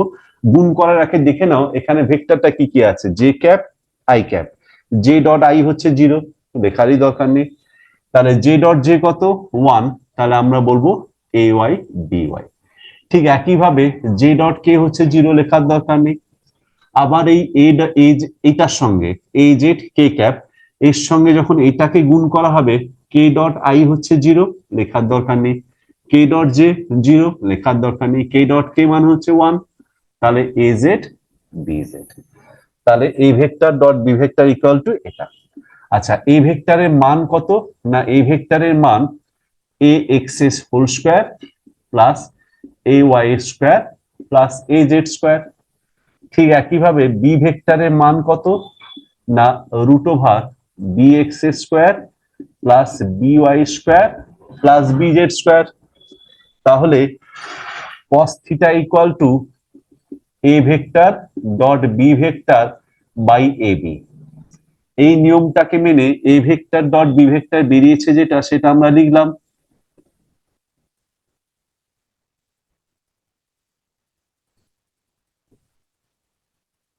গুণ করার আগে দেখে নাও এখানে ভেক্টরটা কি কি আছে, J cap I cap. J dot I হচ্ছে 0, দেখারই দরকার নেই। তাহলে জে ডট জে কত 1, তাহলে আমরা বলবো এ ওয়াই বি ওয়াই। ঠিক একইভাবে জে ডট কে হচ্ছে 0, লেখার দরকার নেই। আবার এই এইটার সঙ্গে এই জেড কে ক্যাপ এর সঙ্গে যখন এটাকে গুণ করা হবে, কে ডট আই হচ্ছে 0, লেখার দরকার নেই। কে ডট জে 0, লেখার দরকার নেই। কে ডট কে মানে হচ্ছে 1, তাহলে এ জেড বি জেড। তাহলে এই vector dot B vector equal to এটা। আচ্ছা, এই ভেক্টরের মান কত, না এই ভেক্টরের মান A X S whole square plus A Y square plus A Z square. ঠিক একইভাবে বি ভেক্টরের মান কত, না root over B X square plus B Y square plus B Z square. তাহলে cos theta equal to A vector dot B vector by A B. এই নিয়মটাকে মেনে A vector dot B vector বেরিয়েছে যেটা, সেটা আমরা লিখলাম।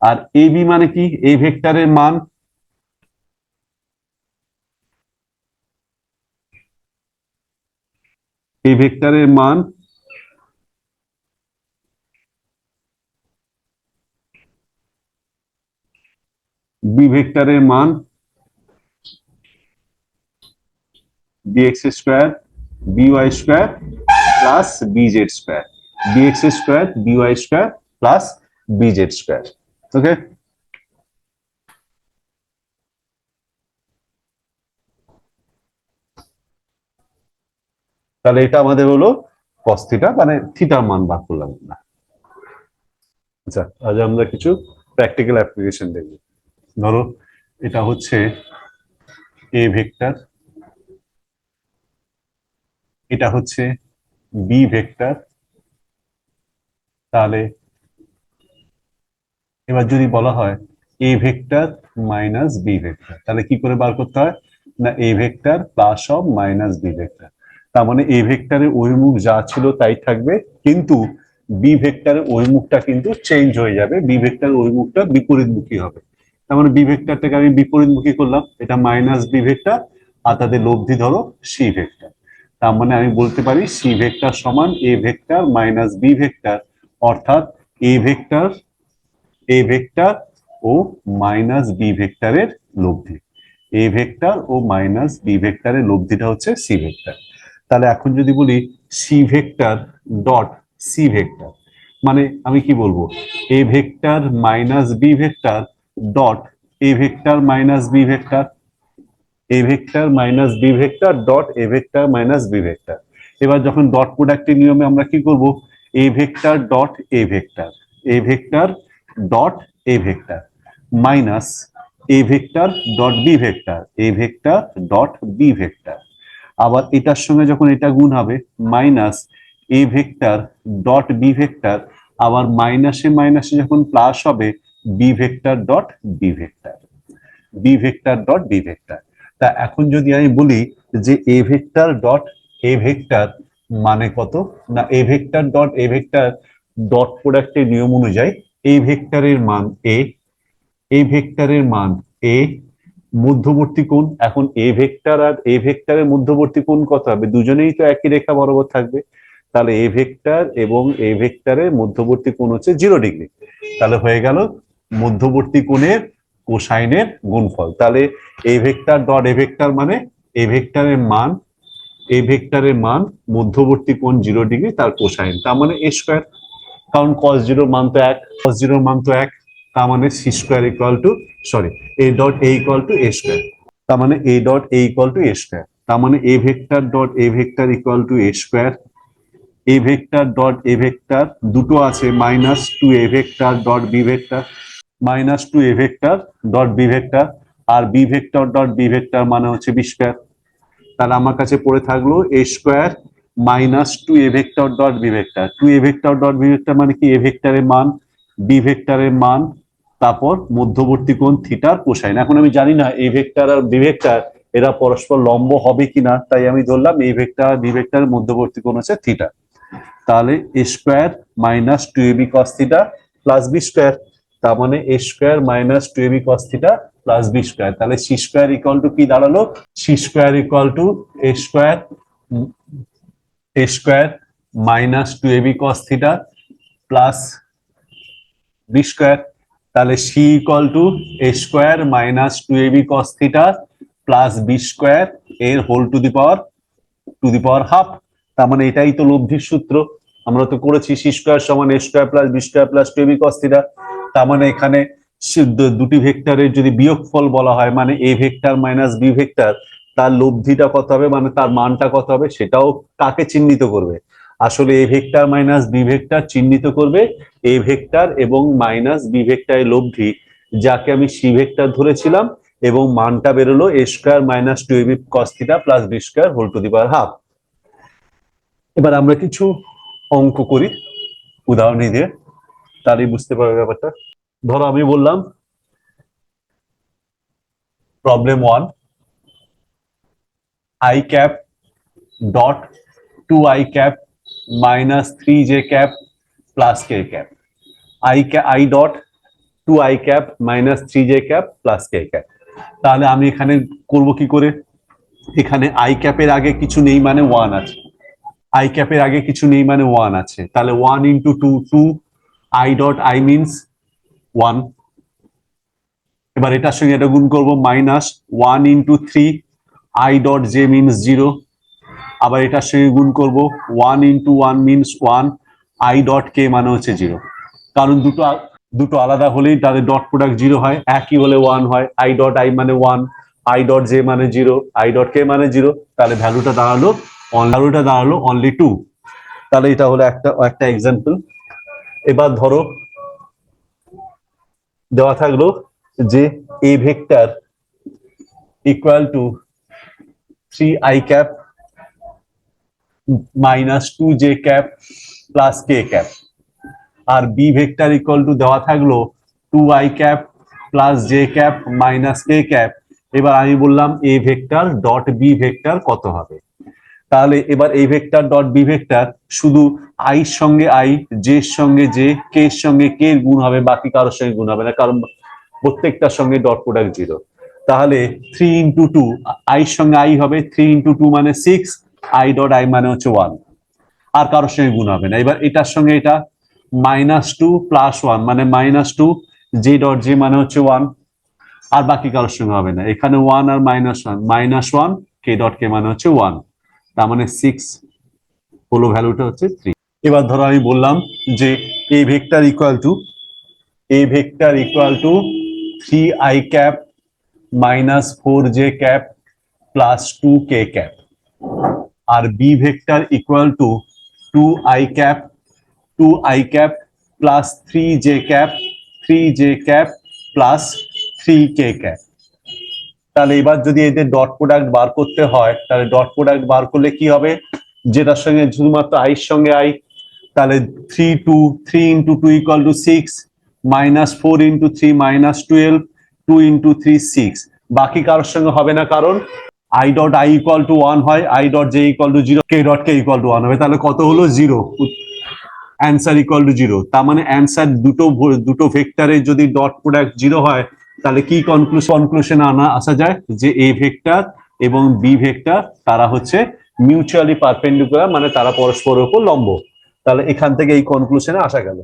আর এ বি মানে কি, এই ভেক্টরের মান এই ভেক্টরের মান বি ভেক্টরের মান B X square B Y square plus B Z square. B X square B Y square plus B Z square. Okay, তাহলে এটা আমাদের হলো cos থিটা, মানে থিটার মান বার করলাম না। আচ্ছা, আজ আমরা কিছু প্র্যাকটিক্যাল অ্যাপ্লিকেশন দেখব। ধরো এটা হচ্ছে এ ভেক্টর, এটা হচ্ছে বি ভেক্টর। তাহলে এবার যদি বলা হয় A vector minus B vector, তাহলে কি করে বার করতে হয়, না A vector plus of minus B vector. তার মানে এ ভেক্টরের অভিমুখ যা ছিল তাই থাকবে, কিন্তু বি ভেক্টরের অভিমুখটা কিন্তু চেঞ্জ হয়ে যাবে, বি ভেক্টরের অভিমুখটা বিপরীতমুখী হবে। তার মানে বি ভেক্টরটাকে আমি বিপরীতমুখী করলাম, এটা মাইনাস বি ভেক্টর, আর তাদের লব্ধি ধরো সি ভেক্টর। তার মানে আমি বলতে পারি সি ভেক্টর সমান A vector minus B vector, অর্থাৎ এ ভেক্টর ও মাইনাস বি ভেক্টরের লব্ধি। এ ভেক্টর ও মাইনাস বি ভেক্টরের লব্ধিটা হচ্ছে সি ভেক্টর। তাহলে এখন যদি বলি C vector dot C vector, মানে আমি কি বলবো, A vector minus B vector dot A vector minus B vector, A vector minus B vector dot A vector minus B vector. এবার যখন ডট প্রোডাক্টের নিয়মে আমরা কি করব, এ vector dot A vector, A vector dot A vector minus A vector dot B vector, A vector dot B vector. আবার এটার সঙ্গে যখন এটা গুণ হবে minus A vector dot B vector, আবার মাইনাসে মাইনাসে যখন প্লাস হবে B vector dot B vector, B vector dot B vector. তা এখন যদি আমি বলি যে A vector dot A vector মানে কত, না A vector dot A vector dot প্রোডাক্টের নিয়ম অনুযায়ী এই ভেক্টরের মান এ, এই ভেক্টরের মান এ, মধ্যবর্তী কোণ, এখন এ ভেক্টর আর এ ভেক্টরের মধ্যবর্তী কোণ কত হবে, দুজনেই তো একই রেখা বরাবর থাকবে। তাহলে এ ভেক্টর এবং এ ভেক্টরের মধ্যবর্তী কোণ হচ্ছে 0 ডিগ্রি। তাহলে হয়ে গেল মধ্যবর্তী কোণের কোসাইনের গুণফল। তাহলে A vector dot A vector মানে এ ভেক্টরের মান, এ ভেক্টরের মান মধ্যবর্তী কোণ 0 ডিগ্রি তার কোসাইন, তার মানে এ স্কোয়ার। কারণ cos 0 মান তো 1, cos 0 মান তো 1, তার মানে C square equal to, sorry, A dot A equal to A square. তার মানে A dot A equal to A square, তার মানে A vector dot A vector equal to A square. A vector dot A vector দুটো আছে, minus two A vector dot B vector, minus two A vector dot B vector, আর B vector dot B vector মানে হচ্ছে বি স্কোয়ার। তাহলে আমার কাছে পড়ে থাকলো A square minus two A vector dot B vector. Two A vector dot B vector মানে কি, এ ভেক্টরের মান বি ভেক্টরের মান তারপর মধ্যবর্তী কোণ থিটার কোসাইন। এখন আমি জানি না এ ভেক্টর আর বি ভেক্টর এরা পরস্পর লম্ব হবে কিনা, তাই আমি ধরলাম এ ভেক্টর আর বি ভেক্টরের মধ্যবর্তী কোণ হচ্ছে থিটা। তাহলে A square minus two A B cos theta plus B square, তার মানে A square minus two A B cos theta plus B square. তাহলে সি স্কোয়ার ইকুয়াল টু কি দাঁড়ালো, C square equal to A square minus two A B cos theta plus B square. তাহলে C equal to A square minus two A B cos theta plus B square এর whole to the power half. তার মানে এটাই তো লব্ধির সূত্র, আমরা তো করেছি সি স্কোয়ার সমান A square plus B square plus two A B cos theta. তার মানে এখানে দুটি ভেক্টরের যদি বিয়োগফল বলা হয়, মানে A vector minus B vector, তার লব্ধিটা কত হবে, মানে তার মানটা কত হবে, সেটাও কাকে চিহ্নিত করবে, আসলে A vector minus B vector চিহ্নিত করবে এ ভেক্টর এবং মাইনাস বি ভেক্টরের লব্ধি, যাকে আমি সি ভেক্টর ধরেছিলাম, এবং মানটা বেরোলো A square minus two A B cos theta plus B square whole to the power half. এবার আমরা কিছু অঙ্ক করি উদাহরণ দিয়ে, তাহলেই বুঝতে পারবে ব্যাপারটা। ধরো আমি বললাম problem 1, i cap dot 2i cap minus 3j cap plus k cap, i dot 2i cap minus 3j cap plus k cap। তাহলে আমি এখানে করব কি করে, এখানে i cap এর আগে কিছু নেই মানে 1 আছে, i cap এর আগে কিছু নেই মানে 1 আছে, তাহলে 1 into 2 2, i dot i means 1। এবার এটার সঙ্গে এটা গুণ করব, minus 1 into 3, i dot j means 0। আবার এটার সঙ্গে গুণ করব, 1 into 1 means 1, i dot k মানে হচ্ছে 0। কারণ দুটো আলাদা হলেই তাদের ডট প্রোডাক্ট 0 হয়, একই হলে 1 হয়। i dot i মানে 1, i dot j মানে 0, i dot k মানে 0। তাহলে ভ্যালুটা দাঁড়ালো অনলি 2। তাহলে এটা হলো একটা এক্সাম্পল। এবার ধরো দেওয়া থাকলো যে A vector equal to 3i cap minus 2j cap plus k cap, আর বি ভেক্টর ইকুয়াল টু দেওয়া থাকলো 2i cap plus j cap minus k cap। এবার আমি বললাম A vector dot B vector কত হবে। তাহলে এবার এই ভেক্টর ডট বি ভেক্টর শুধু আই এর সঙ্গে আই, জে এর সঙ্গে জে, কে এর সঙ্গে কে এর গুণ হবে, বাকি কারোর সঙ্গে গুণ হবে না, কারণ প্রত্যেকটার সঙ্গে ডট প্রোডাক্ট 0। তাহলে 3 into 2, আই এর সঙ্গে আই হবে, 3 into 2 মানে 6, আই ডট আই মানে হচ্ছে 1, আর কারোর সঙ্গে গুণ হবে না। এবার এটার সঙ্গে এটা মাইনাস 2 প্লাস 1 মানে মাইনাস 2, জে ডট জে মানে হচ্ছে 1, আর বাকি কারোর সঙ্গে হবে না। এখানে 1 আর মাইনাস 1, কে ডট কে মানে হচ্ছে 1, তার মানে 6 হলো, ভ্যালুটা হচ্ছে 3। এবার ধরো আমি বললাম যে A vector equal to 3i cap minus 4j cap plus 2k cap, আর B vector equal to 2i cap plus 3j cap plus 3k cap। তাহলে এবার যদি এদের ডট প্রোডাক্ট বার করতে হয়, তাহলে ডট প্রোডাক্ট বার করলে কি হবে, যেটার সঙ্গে শুধুমাত্র আই এর সঙ্গে আই, তাহলে 3 into 2 equal to 6, minus 4 into 3 minus 12, 2 into 3 6, বাকি কারোর সঙ্গে হবে না, কারণ i dot i equal to 1 হয়, i dot j equal to 0, k dot k equal to 1 হবে। তাহলে কত হলো, 0, অ্যান্সার ইকুয়াল টু 0। তার মানে অ্যান্সার দুটো ভেক্টরের যদি ডট প্রোডাক্ট 0 হয়, তাহলে কি কনক্লুশন আসা যায় যে এ ভেক্টর এবং বি ভেক্টর তারা হচ্ছে মিউচুয়ালি পারপেন্ডিকুলার, মানে তারা পরস্পরের উপর লম্ব। তাহলে এখান থেকে এই কনক্লুশনে আসা গেল।